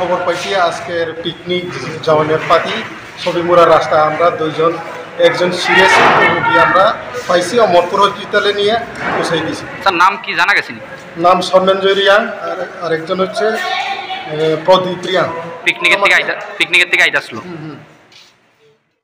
খবর পাইছি আজকের পিকনিক যাওয়ানের পাতি ছবিমুড়া রাস্তা আমরা দুইজন একজন সিরিয়াস রোগী আমরা পাইছি অমরপুর হসপিটালে নিয়ে পৌঁছাই দিয়েছি। তার নাম কি জানা গেছে? নাম সন্মেঞ্জয় রিয়াং আর একজন হচ্ছে প্রদীপ রিয়াং। পিকনিকের থেকে আইতা আসলো।